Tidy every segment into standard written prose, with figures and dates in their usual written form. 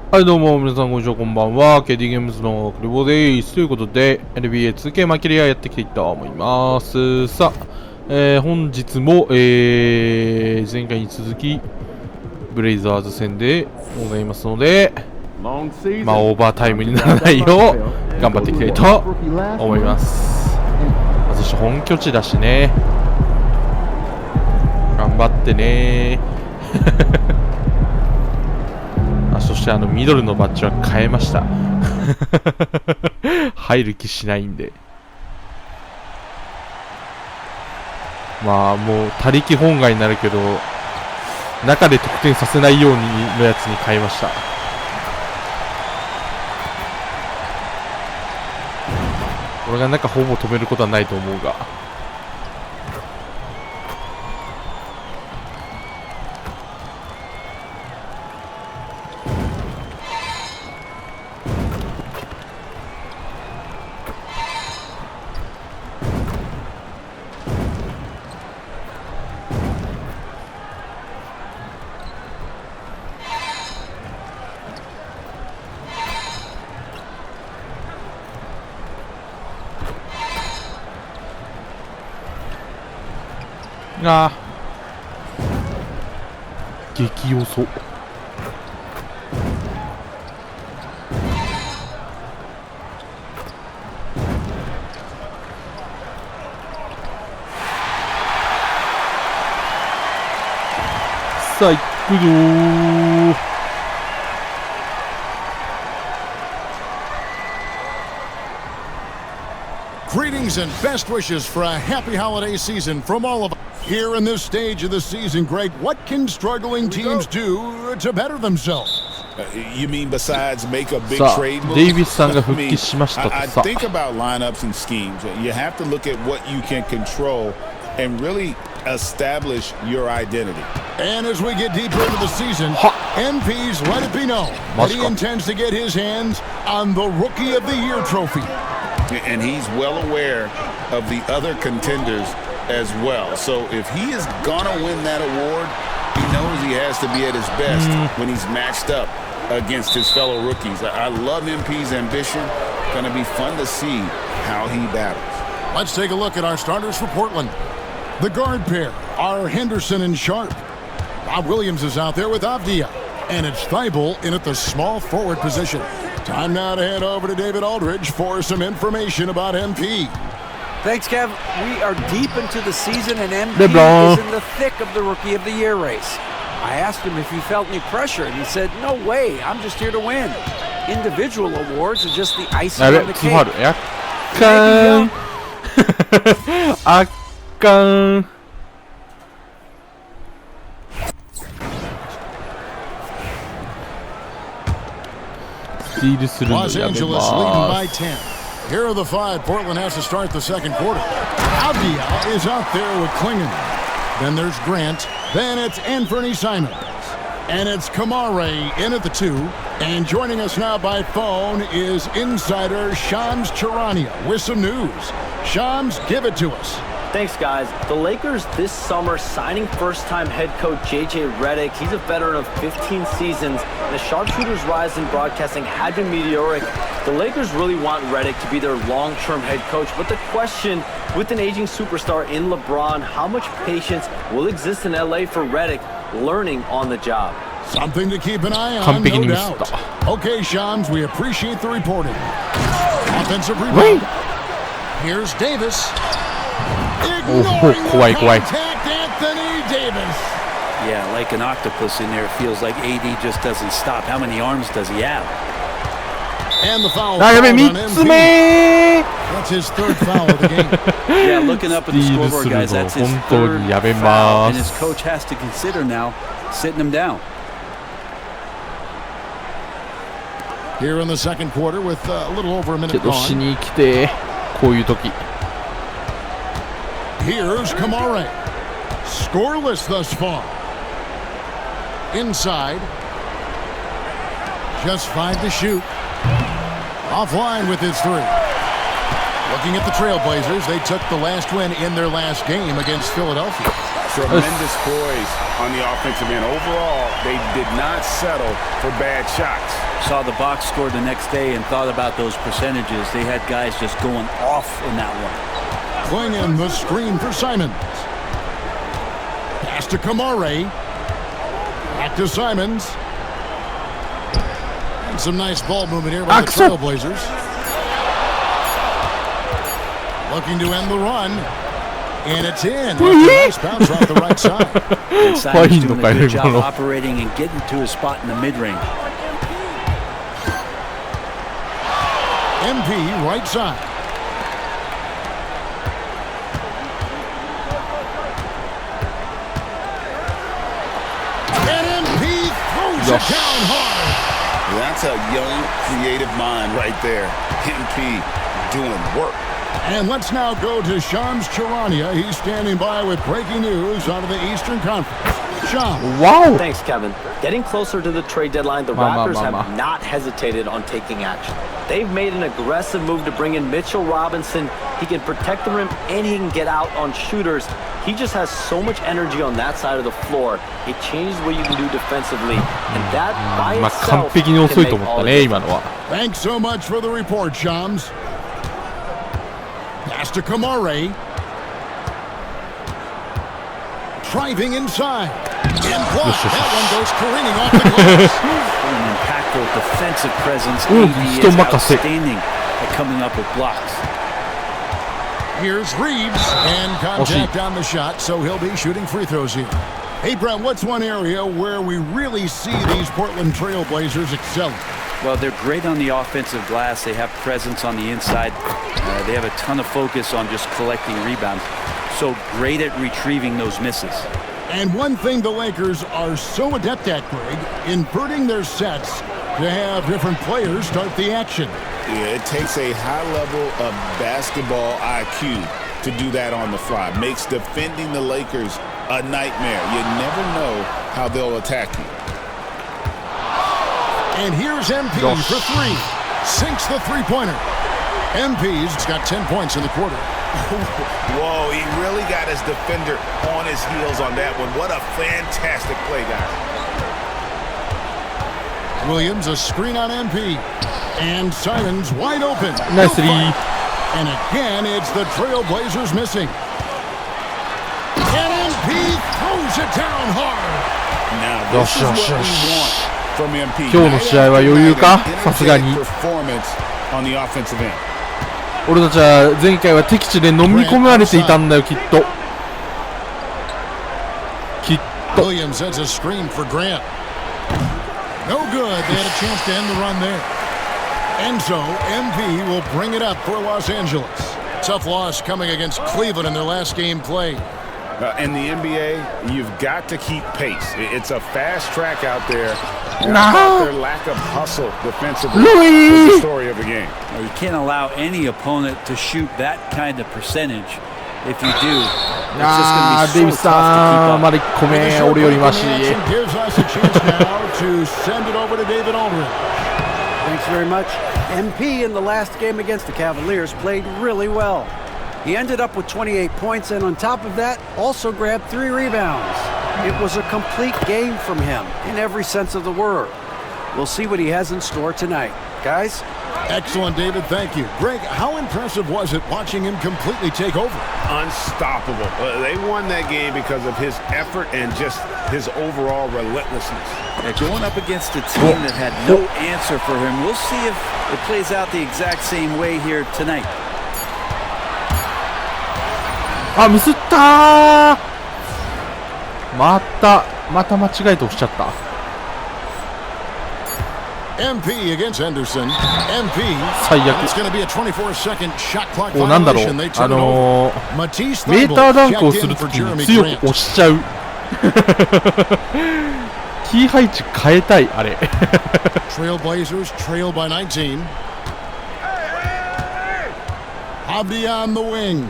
はい、どうも、皆さん、こんにちは、こんばんは。KD ゲームズのクリボーです。ということで、NBA2K マキリアやっていきたいと思います。さあ、本日も、前回に続き、ブレイザーズ戦でございますので、オーバータイムにならないよう、頑張っていきたいと思います。そして本拠地だしね。頑張ってねそしてミドルのバッジは変えました入る気しないんで、まあもう他力本願になるけど中で得点させないようにのやつに変えました。俺が中ほぼ止めることはないと思うが、激予想さあ行くぞー。Greetings and best wishes for a happy holiday season from all of us. Here in this stage of the season, Greg, what can struggling teams do to better themselves? You mean besides make a big さあ trade move? デイビスさんが復帰しましたと I さ think about lineups and schemes. You have to look at what you can control and really establish your identity. And as we get deeper into the season, NP's let it be known that he intends to get his hands on the Rookie of the Year trophy. And he's well aware of the other contenders as well. So if he is gonna win that award, he knows he has to be at his best when he's matched up against his fellow rookies. I love MP's ambition. Gonna be fun to see how he battles. Let's take a look at our starters for Portland. The guard pair are Henderson and Sharp. Bob Williams is out there with Avdia. And it's Thibault in at the small forward position. Time now to head over to David Aldridge for some information about MP. Thanks, Kev. We are deep into the season, and MP LeBron is in the thick of the Rookie of the Year race. I asked him if he felt any pressure, and he said, no way, I'm just here to win. Individual awards are just the icing やべ on the ツーファ cake. ウルやっかんあっかんスティールするの Los やめ Angeles ま leading by す。 10. Here are the five. Portland has to start the second quarter. Avdia is out there with Klingon. Then there's Grant. Then it's Anthony Simons. And it's Kamare in at the 2. And joining us now by phone is insider Shams Charania with some news. Shams, give it to us. Thanks, guys. The Lakers this summer signing first-time head coach J.J. Redick. He's a veteran of 15 seasons. And the sharpshooter's rise in broadcasting had been meteoric. The Lakers really want Redick to be their long-term head coach. But the question, with an aging superstar in LeBron, how much patience will exist in L.A. for Redick learning on the job? Something to keep an eye on, 完璧 no にミス doubt. った。 Okay, Shams, we appreciate the reporting. Offensive rebound. Here's Davis. Ignoring the 怖い怖い。 contact, Anthony Davis. Yeah, like an octopus in there. It feels like AD just doesn't stop. How many arms does he have? And the foul あ、やべ called on 3つ MP. 目 That's his third foul of the game. Yeah, looking up at the スティール scoreboard, する guys, の that's his 本当 third にやめ foul, ま and his す。 coach has to consider now sitting him down. Here in the second quarter with a little over a け minute どし gone. に来てこういう時 Here's Kamare. Scoreless thus far. Inside. Just 5 to shoot. Offline with his 3. Looking at the Trailblazers, they took the last win in their last game against Philadelphia. Tremendous poise on the offensive end. Overall, they did not settle for bad shots. Saw the box score the next day and thought about those percentages. They had guys just going off in that one. Clingan the screen for Simons. Pass to Kamare. Back to Simons. And some nice ball movement here by the Trailblazers. Looking to end the run. And it's in. That's a nice bounce off the right side. And Simons doing a good job operating and getting to his spot in the mid-range. MP right side. And MP throws it down hard. That's a young, creative mind right there. MP doing work. And let's now go to Shams Charania. He's standing by with breaking news out of the Eastern Conference. Shams. Wow. Thanks, Kevin. Getting closer to the trade deadline, the Raptors have not hesitated on taking action. They've made an aggressive move to bring in Mitchell Robinson. He can protect the rim and he can get out on shooters. He just has so much energy on that side of the floor. It changes what you can do defensively. And that by itself can make all the difference. Thanks so much for the report, Shams. Pass to Kamare. Driving inside. And blocked. That one goes careening off the glass. An impactful defensive presence. AD is outstanding at coming up with blocks. Here's Reeves. And contact on the shot, so he'll be shooting free throws here. Hey, Brett, what's one area where we really see these Portland Trailblazers excelling? Well, they're great on the offensive glass. They have presence on the inside. They have a ton of focus on just collecting rebounds. So great at retrieving those misses. And one thing the Lakers are so adept at, Greg, inverting their sets to have different players start the action. Yeah, it takes a high level of basketball IQ to do that on the fly. Makes defending the Lakers a nightmare. You never know how they'll attack you. And here's MP for three. Sinks the three-pointer. MP's got 10 points in the quarter. Whoa, he really got his defender on his heels on that one. What a fantastic play, guys. Williams, a screen on MP. And Simons wide open. Nice three. And again, it's the Trailblazers missing. And MP throws it down hard. Now, this is what we want from MP. 今日の試合は余裕かさすがに performance on the offensive end. 俺たちは前回は敵地で飲み込まれていたんだよきっと Williams sets a screen for Grant. No good. They had a chance to end the run there. And so MP will bring it up for Los Angeles. Tough loss coming against Cleveland in their last game played. In the NBA, you've got to keep pace. It's a fast track out there. Their lack of hustle defensively is the story of the game. Well, you can't allow any opponent to shoot that kind of percentage. If you do, it's just going to be so tough to keep up. まだ1個目俺よりマシ Gives us a chance now to send it over to David Aldridge. Thanks very much. MP in the last game against the Cavaliers played really well. He ended up with 28 points and on top of that also grabbed 3 rebounds. It was a complete game from him in every sense of the word. We'll see what he has in store tonight. Guys? Excellent, David. Thank you. Greg, how impressive was it watching him completely take over? Unstoppable. They won that game because of his effort and just his overall relentlessness. Going up against a team that had no answer for him, we'll see if it plays out the exact same way here tonight. あミスったーまた間違えて押しちゃった MP against Henderson. MP. 最悪 It's going to be a 24-second shot clock おなんだろう violation. They took it over. メーターダンクをするときに強く押しちゃうキー配置変えたいあれ Trailblazers trail by 19. Abdi on the wing.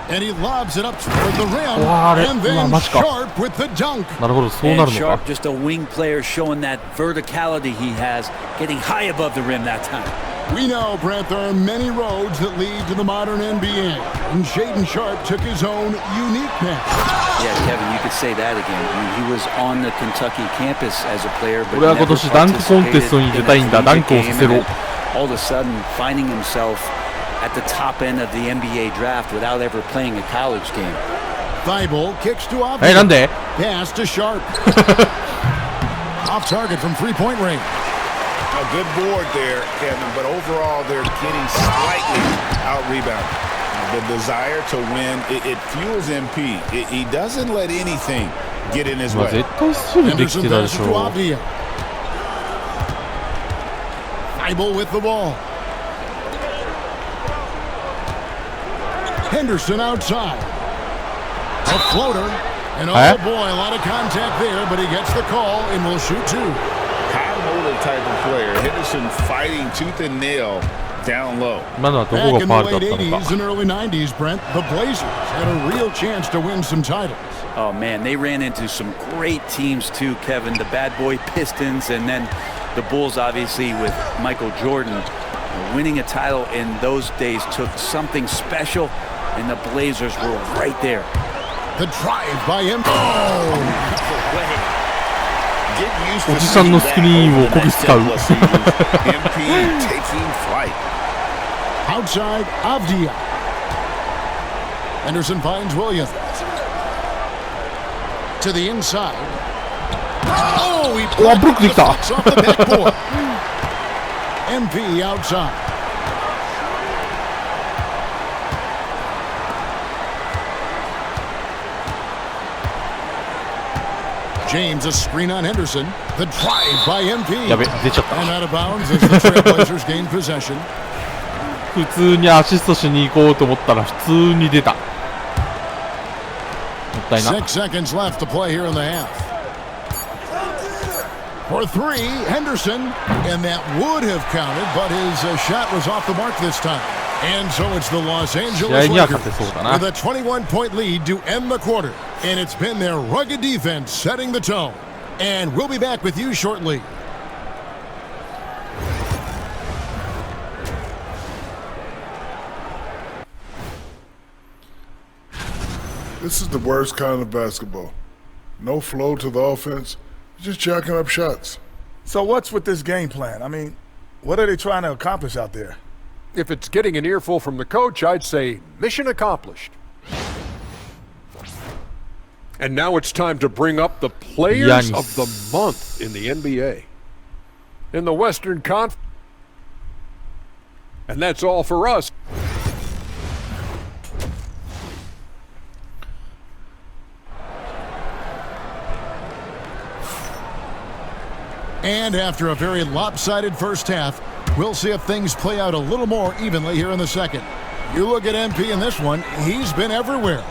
And he lobs it up toward the rim. And then Sharp with the dunk. なるほどそうなるの Sharp, か just a wing player showing that verticality he has, getting high above the rim that time. We know, Brent, there are many roads that lead to the modern NBA. And Shaedon Sharp took his own unique path. Yeah, Kevin, you could say that again. I mean, he was on the Kentucky campus as a player, but 俺は今年ダンクコンテストに出たいんだ。ダンクをさせろ。 all of a sudden finding himself at the top end of the NBA draft without ever playing a college game. Thibault kicks to Avdia. なんで Pass to Sharp. Off target from three-point range. A good board there, Kevin, but overall they're getting slightly out-rebounded. The desire to win, it fuels MP. He doesn't let anything get in his まあ way. 絶対スルーでき Henderson てたで passes し to ょ。 Avdia. Thibault with the ball. Henderson outside. A floater. And oh boy, a lot of contact there, but he gets the call and will shoot two. High motor type of player. Henderson fighting tooth and nail down low. 今のはどこ Back が in ファウ the ルだ late ったの 80s か。 and early 90s, Brent, the Blazers had a real chance to win some titles. Oh man, they ran into some great teams too, Kevin. The bad boy Pistons and then the Bulls obviously with Michael Jordan. Winning a title in those days took something special, and the Blazers were right there. The drive by him. Oh! Get used お to じさんの seeing ス that クリーン over を the こき next 使う 10 plus seasons. MP taking flight. Outside, Avdia. Henderson finds Williams. To the inside. Oh, he うわブロックできた off the backboard. MP outside. James a screen on Henderson. The drive by MP. やべ出ちゃった And out of bounds as the Trailblazers gain possession. 普通にアシストしに行こうと思ったら普通に出た。もったいな。 6 seconds left to play here in the half. For three, Henderson, and that would have counted, but his shot was off the mark this time. And so it's the Los 試合 Angeles には Lakers 勝てそうだな with a 21-point lead to end the quarter. And it's been their rugged defense setting the tone. And we'll be back with you shortly. This is the worst kind of basketball. No flow to the offense, just jacking up shots. So what's with this game plan? I mean, what are they trying to accomplish out there? If it's getting an earful from the coach, I'd say mission accomplished. And now it's time to bring up the players Giannis. of the month in the NBA. In the Western Conference. And that's all for us. And after a very lopsided first half, we'll see if things play out a little more evenly here in the second. You look at MP in this one, he's been everywhere.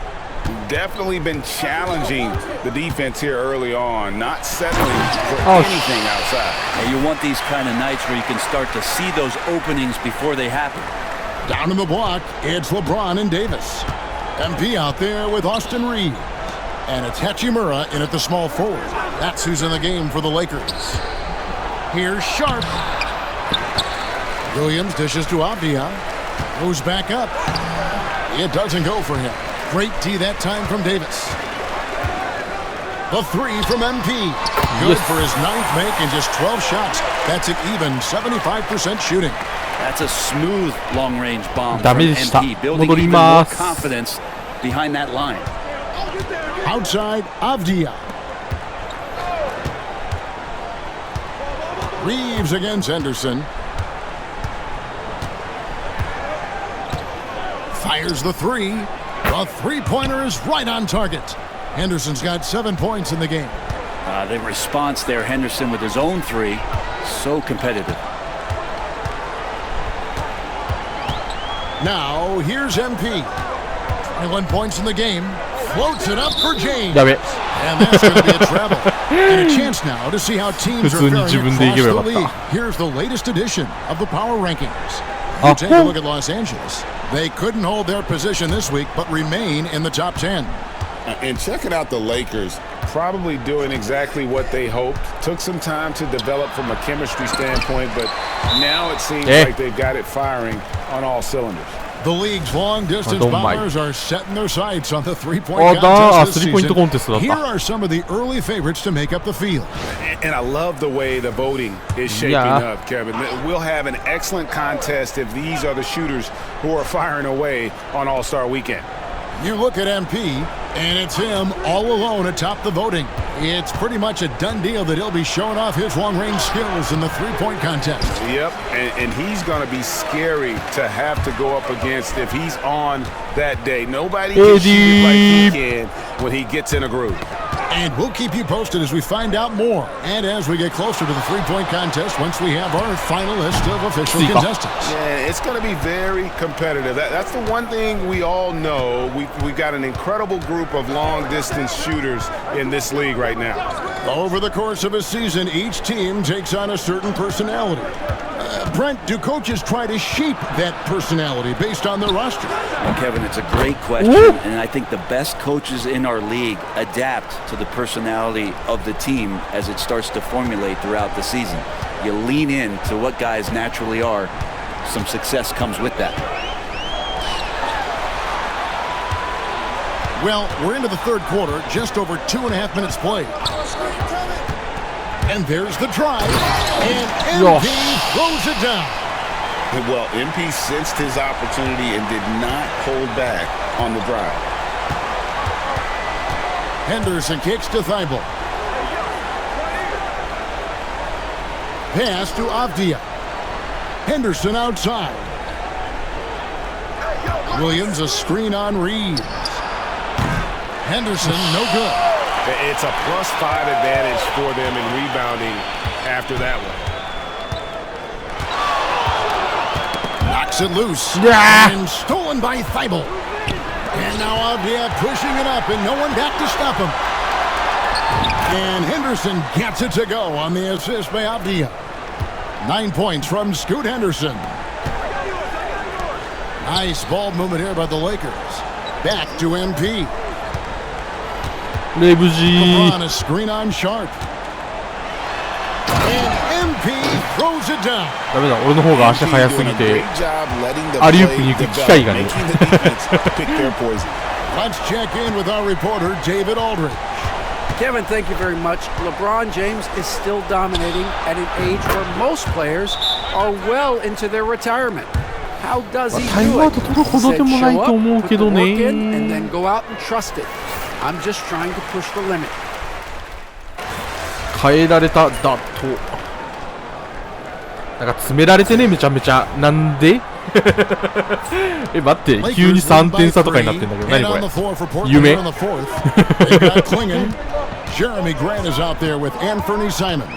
Definitely been challenging the defense here early on, not settling for Oh, anything outside. And you want these kind of nights where you can start to see those openings before they happen. Down in the block, it's LeBron and Davis. MP out there with Austin Reeves. And it's Hachimura in at the small forward. That's who's in the game for the Lakers. Here's Sharp. Williams dishes to Avdia. Goes back up. It doesn't go for him. Great D that time from Davis. The three from MP. Good for his ninth make and just 12 shots. That's an even 75% shooting. That's a smooth long-range bomb ダ from メでした。 MP, building 戻り even ま more す。 confidence behind that line. Outside, Avdia. Reeves against Henderson. Fires the three. The three-pointer is right on target. Henderson's got 7 points in the game. The response there, Henderson with his own three, so competitive. Now, here's MP. 21 points in the game. Floats it up for James. やべ And that's going to be a travel. And a chance now to see how teams are 普通に faring 自分で行けばよかった。 across the league. Here's the latest edition of the Power Rankings. Oh. You take a look at Los Angeles. They couldn't hold their position this week, but remain in the top 10. And checking out the Lakers, Probably doing exactly what they hoped. Took some time to develop from a chemistry standpoint, but now it seems Eh. like they've got it firing on all cylinders. The league's long distance don't mind. bombers are setting their sights on the three-point あだ contest ス this リーポイント season. コンテストだっ Here た are some of the early favorites to make up the field. And I love the way the voting is shaping Yeah. up, Kevin. We'll have an excellent contest if these are the shooters who are firing away on All-Star Weekend. You look at MP, and it's him all alone atop the voting. It's pretty much a done deal that he'll be showing off his long-range skills in the three-point contest. Yep, and he's going to be scary to have to go up against if he's on that day. Nobody can shoot it like he can when he gets in a groove. And we'll keep you posted as we find out more and as we get closer to the three-point contest once we have our final list of official contestants. Yeah, it's going to be very competitive. That's the one thing we all know. We've got an incredible group of long-distance shooters in this league right now. Over the course of a season, each team takes on a certain personality. Brent, do coaches try to shape that personality based on their roster? Well, Kevin, it's a great question, and I think the best coaches in our league adapt to the personality of the team as it starts to formulate throughout the season. You lean in to what guys naturally are. Some success comes with that. Well, we're into the third quarter, just over 2.5 minutes played. And there's the drive, and MP throws it down. Well, MP sensed his opportunity and did not hold back on the drive. Henderson kicks to Thibault. Pass to Avdia. Henderson outside. Williams a screen on Reeves. Henderson no good. It's a +5 advantage for them in rebounding after that one. Knocks it loose. Yeah. And stolen by Thibault. And now Avdia pushing it up and no one back to stop him. And Henderson gets it to go on the assist by Avdia. 9 points from Scoot Henderson. Nice ball movement here by the Lakers. Back to MP. レブジー LeBron a screen on Sharp. And MP throws it down. ダメだ俺の方が足速すぎ Doing a て great job letting the アリウープ play に行く develop, 機会がね making the defense pick their poison. Let's check in with our reporter, David Aldridge. Kevin, thank you very much. LeBron James is still dominating at an age where most players are well into their retirement. How does he タイム do アウ it? ト取るほどでもないと思うけど Put the work in ね and then go out and trust it. I'm just trying to push the limit. 変えられただとなんか詰められてねめちゃめちゃなんでえ待って急に3点差とかになってんだけど何これ夢 Jeremy Grant is out there with Anthony Simons.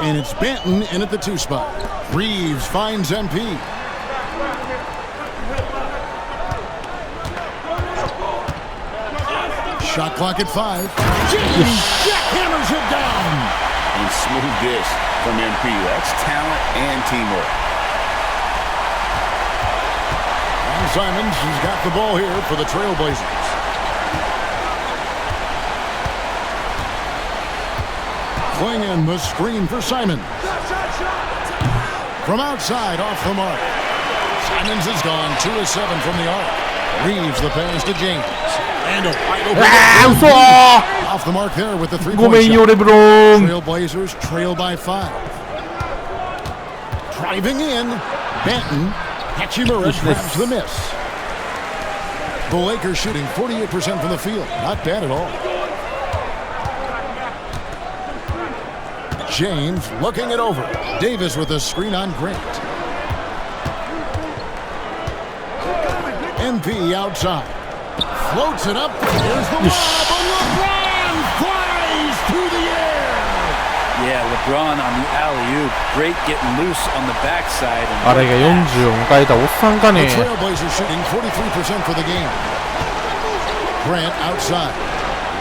And it's Banton in at the 2 spot. Reeves finds MP. Shot clock at 5. James hammers it down. And smooth dish from MP. That's talent and teamwork. And Simons has got the ball here for the Trailblazers. Klingon the screen for Simons. From outside, off the mark. Simons is gone 2 of 7 from the arc. Reeves the pass to James. And a wide open. あー嘘 Off the mark there with the ごめ 3-point んよ shot. レブロン Trailblazers trail by 5. Driving in, Banton. Hachimura grabs the miss. The Lakers shooting 48% from the field. Not bad at all. James looking it over. Davis with a screen on Grant. MP outside. Floats it up. Here's the lob. And LeBron flies through the air. Yeah, LeBron on the alley-oop. Great getting loose on the backside. あれが40を迎えたおっさんか The ね Trailblazers shooting 43% for the game. Grant outside.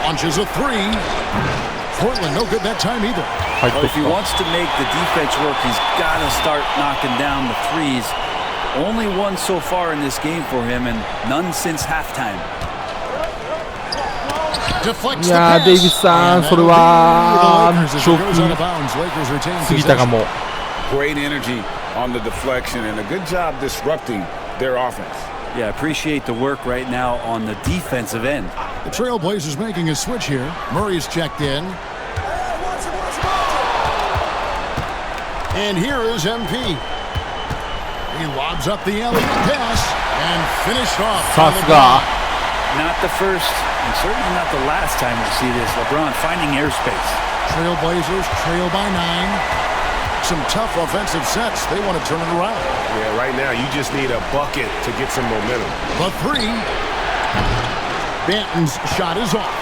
Launches a 3. Portland no good that time either. 入っと But っ if he た wants to make the defense work, he's got to start knocking down the threes. Only one so far in this game for him, and none since halftime. Deflects い the や pass. ーデイビスさん And それ that'll は be the Lakers as ショ it goes out ッ of bounds. Lakers retain クすぎたか possession. も Great energy on the deflection and a good job disrupting their offense. Yeah, appreciate the work right now on the defensive end. The Trailblazers making a switch here. Murray's checked in. And here is MP. He lobs up the alley pass and finished off. Not the first and certainly not the last time we see this. LeBron finding airspace. Trailblazers trail by 9. Some tough offensive sets. They want to turn it around. Yeah, right now you just need a bucket to get some momentum. The 3. Banton's shot is off.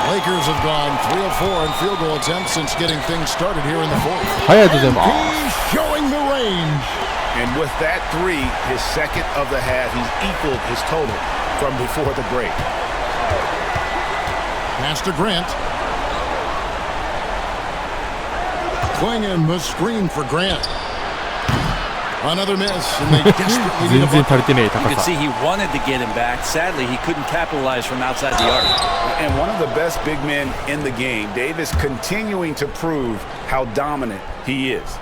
Lakers have gone 3 of 4 in field goal attempts since getting things started here in the 4th. He's showing the range. And with that 3, his second of the half, he's equaled his total from before the break. Pass to Grant. Clingan the screen for Grant. Another miss, and they desperately need a bucket. You can see he wanted to get him back. Sadly, he couldn't capitalize from outside the arc. And one of the best big men in the game, Davis, continuing to prove how dominant he is.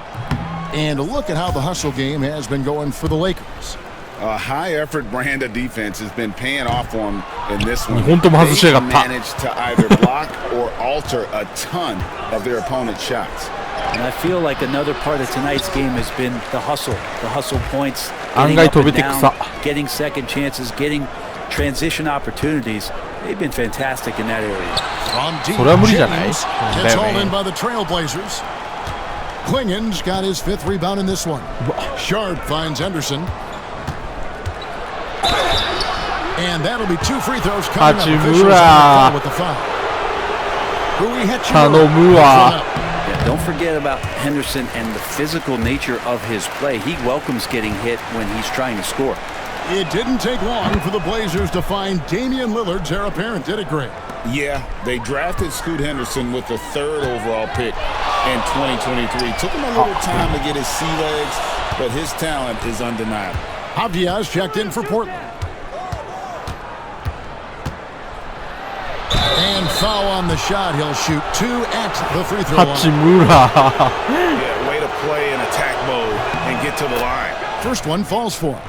And look at how the hustle game has been going for the Lakers. A high-effort brand of defense has been paying off for him in this one. 本当も外しやがった They managed to either block or alter a ton of their opponent's shots. And I feel like another part of tonight's game has been the hustle points, 案 getting 外 up 飛べ and て down, 草 getting second chances, getting transition opportunities. They've been fantastic in that area. From deep, それは無理じゃない James gets hauled in by the Trailblazers. Clingan's got his 5th rebound in this one. Sharp finds Henderson. And that'll be 2 free throws coming up. Officials on the with the foul. Rui Hachimura. Yeah, don't forget about Henderson and the physical nature of his play. He welcomes getting hit when he's trying to score. It didn't take long for the Blazers to find Damian Lillard's heir apparent, did it, Greg? Yeah, they drafted Scoot Henderson with the 3rd overall pick in 2023. Took him a little time to get his sea legs, but his talent is undeniable. Avdia's checked in for Portland. And foul on the shot. He'll shoot 2 at the free throw line. Hachimura Yeah, way to play in attack mode and get to the line. First one falls for him.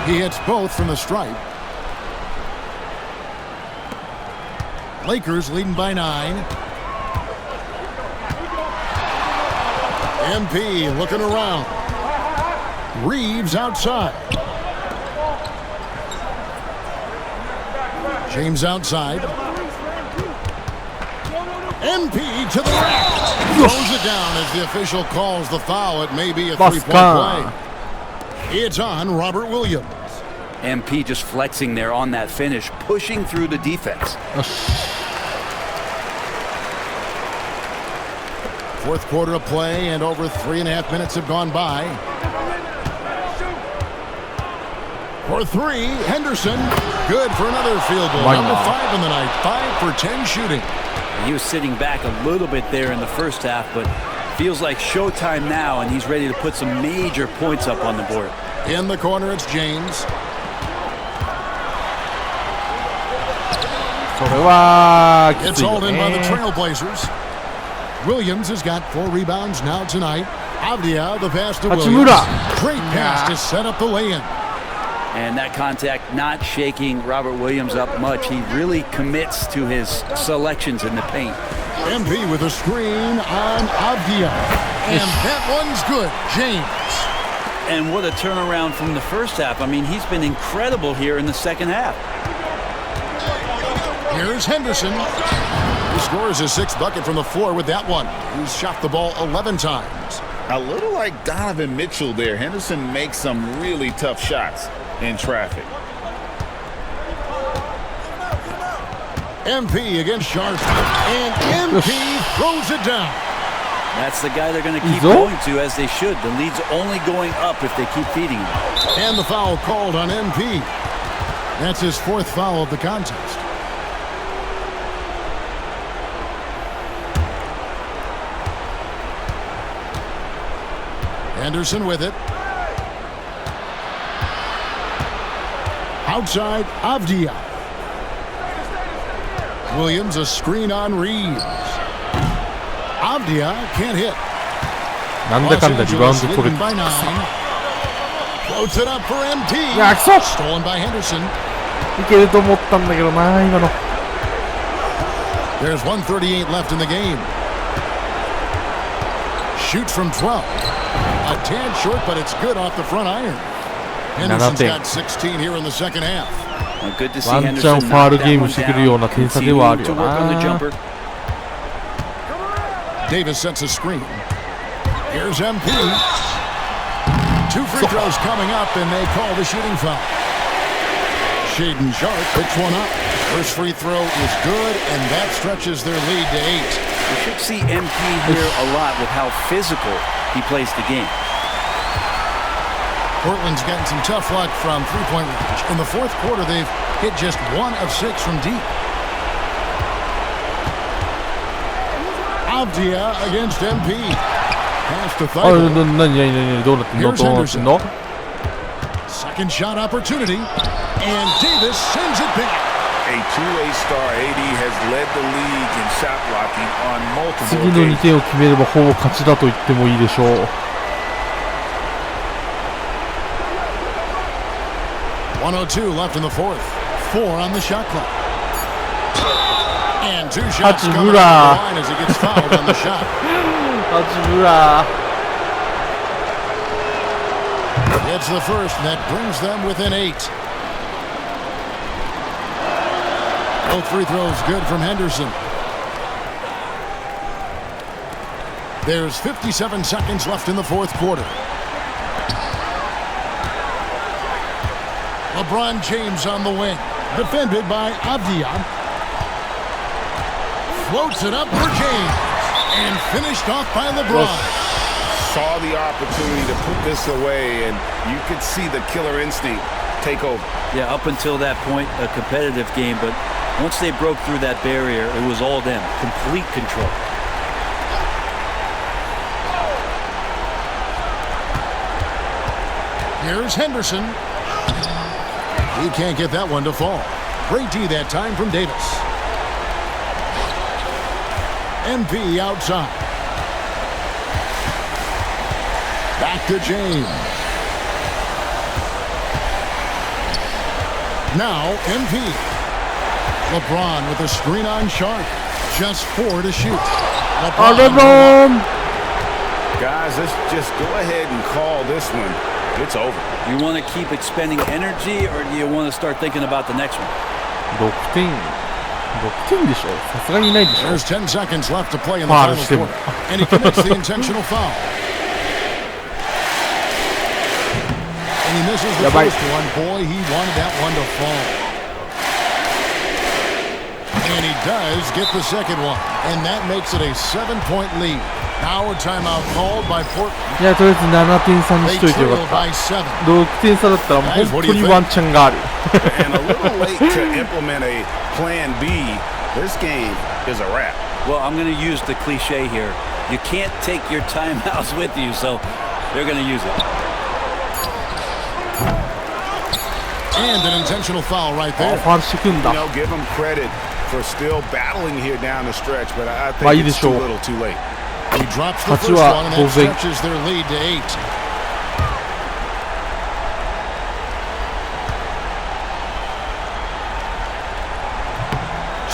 He hits both from the stripe. Lakers leading by 9. MP looking around. Reeves outside. James outside. MP to the rack. Throws it down as the official calls the foul. It may be a 3-point play. It's on Robert Williams. MP just flexing there on that finish, pushing through the defense. 4th quarter of play, and over 3.5 minutes have gone by. For 3, Henderson. Good for another field goal. Number 5 in the night. 5 for 10 shooting. He was sitting back a little bit there in the first half, but feels like showtime now, and he's ready to put some major points up on the board. In the corner, it's James. それはき It's ついよ hauled in by the ね Trailblazers. Williams has got 4 rebounds now tonight. Avdia, the pass to Williams. Hachimura. Great pass to set up the lay-in. And that contact not shaking Robert Williams up much. He really commits to his selections in the paint. MP with a screen on Avdia. And that one's good. James. And what a turnaround from the first half. I mean, he's been incredible here in the second half. Here's Henderson. He scores his 6th bucket from the floor with that one. He's shot the ball 11 times. A little like Donovan Mitchell there. Henderson makes some really tough shots in traffic. MP against Sharp. And MP throws it down. That's the guy they're going to keep going to, as they should. The lead's only going up if they keep feeding him. And the foul called on MP. That's his 4th foul of the contest. Henderson with it. Outside, Avdia. Williams, a screen on Reeves. Avdia can't hit. なんだかんだリバウンド取れて by 9. Floats it up for MT. いや、くそ Stolen by Henderson. いけると思ったんだけどな、今の。 There's 1:38 left in the game. Shoots from 12. A tad short, but it's good off the front iron. Henderson's got 16 here in the second half. Good to see ワンチャン Henderson ファール knock ゲー that ム one してくるような down. 点差ではある Continuing よ to work on the な。 jumper. Davis sets a screen. Here's MP. 2 free throws coming up, and they call the shooting foul. Shaden Sharp picks one up. First free throw is good, and that stretches their lead to 8. You should see MP here a lot with how physical he plays the game. Portland's getting some tough luck from three-point range. In the fourth quarter, they've hit just 1 of 6 from deep. Avdia against MP. Pass to あ、 Thibault. 何どうなってんの Here's どうなってんの Second shot opportunity, and Davis sends it back. A two-way star AD has led the league in shot blocking on multiple 次の2 occasions. 点を決めればほぼ勝ちだと言ってもいいでしょう。 1:02 left in the fourth. 4 on the shot clock. And 2 shots coming Hachimura. off the line as he gets fouled on the shot. 八村 Gets the first, and that brings them within 8. Both free throws good from Henderson. There's 57 seconds left in the fourth quarter. LeBron James on the wing. Defended by Avdia. Floats it up for James. And finished off by LeBron. Saw the opportunity to put this away, and you could see the killer instinct take over. Yeah, up until that point, a competitive game, but once they broke through that barrier, it was all them. Complete control. Here's Henderson. He can't get that one to fall. Great D that time from Davis. MP outside. Back to James. Now MP. LeBron with a screen on Sharp. Just 4 to shoot. LeBron. Guys, let's just go ahead and call this one. It's over. You want to keep expending energy, or do you want to start thinking about the next one? 6点でしょ。さすがにないでしょ。 There's 10 seconds left to play in the Foul finalしても quarter. And he commits the intentional foul. And he misses the やばい。 first one. Boy, he wanted that one to fall. And he does get the second one. And that makes it a 7-point lead. Now a timeout called by Portland. いや、とりあえず7点差に They しといてよ trail かっ by 7. た。6点差だったらもう本当にワンチャンがある。 And a little late to implement a plan B. This game is a wrap. Well, I'm going to use the cliche here. You can't take your timeouts with you, so they're going to use it. And an intentional foul right there. ファウルしてくん You だ。 know, give them credit for still battling here down the stretch, but I まあいい think で it's しょ too う。 little too late. He drops the 勝 first ち one, は and 当 that 然。 stretches their lead to 8.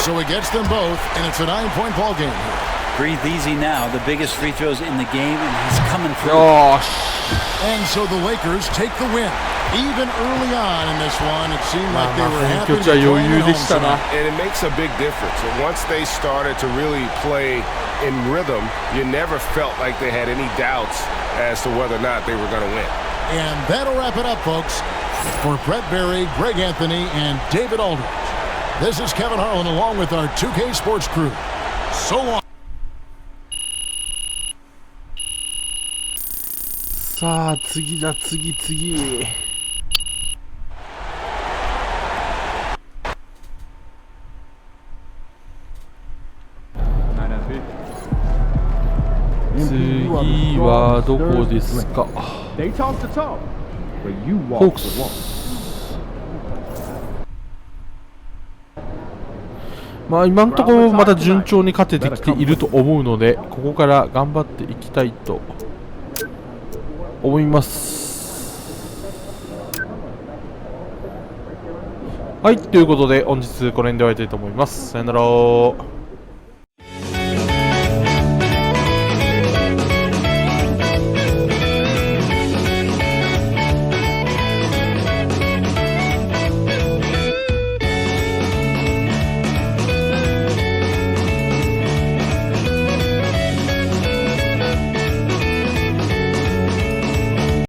So he gets them both, and it's a 9-point ball game. Breathe easy now. The biggest free throws in the game, and he's coming through. よーし。 And so the Lakers take the win. Even early on in this one, it seemed like they were 本 happy 拠 to 地は be 余 playing 裕 at で home したな。 tonight. And it makes a big difference. And once they started to really play in rhythm, you never felt like they had any doubts as to whether or not they were going to win. And that'll wrap it up, folks. For Brett Berry, Greg Anthony, and David Aldridge, this is Kevin Harlan along with our 2K Sports crew. So long. さあ、次だ、次。次はどこですか。ホークス。まあ今のところまた順調に勝ててきていると思うので、ここから頑張っていきたいと思います。はい、ということで本日この辺で終わりたいと思います。さよなら。